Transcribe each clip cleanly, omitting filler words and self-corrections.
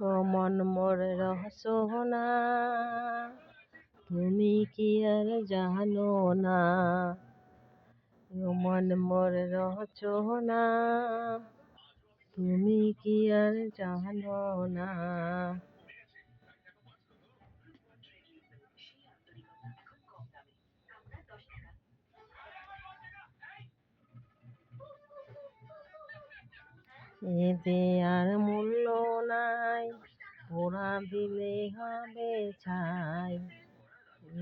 ও মন মোর রহসোনা, তুমি কি আর জানো না? ও মন মোর রহসোনা, তুমি কি আর জানো না? এতে আর মূল্য নাই, পোড়া দিলে হবে ছাই।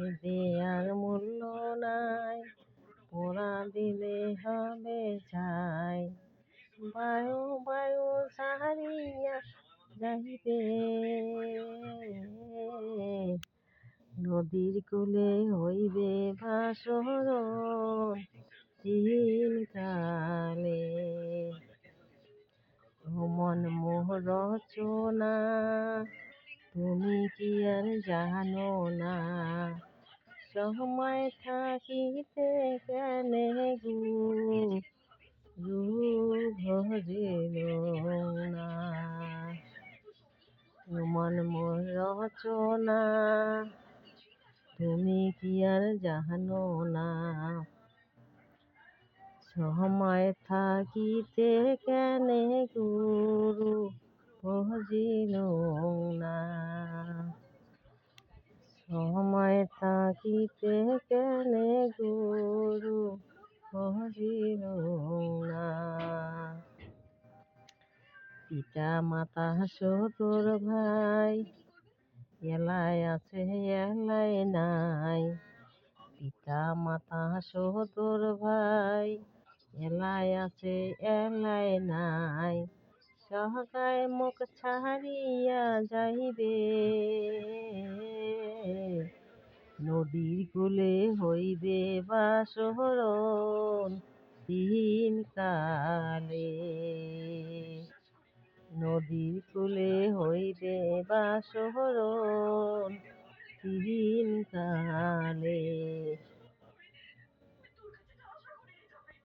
এতে আর মূল্য নাই, পোড়া দিলে হবে ছাই। বায়ু বায়ু সাহারিয়া যাইবে, নদীর কূলে হইবে ভাসরণ চিরকালে। ও মন মোর রচনা, তুমি কি আর জানো না? সময় থাকিতে কেনে ভজিল না। ও মন মোর রচনা, তুমি কি আর জানো না? সময় থাকিতে কেনে গুরু ভজিল না। সময় থাকিতে কেনে গুরু ভজিল না। পিতা মাতা সতর ভাই, এলাই আছে এলাই নাই। পিতা মাতা সতর ভাই, এলাই আছে এলাই নাই। সহায় মুখ ছাড়িয়া যাইবে, নদীর কূলে হইবে ভাসরণ দিনকালে। নদীর কূলে হইবে ভাসরণ দিনকালে।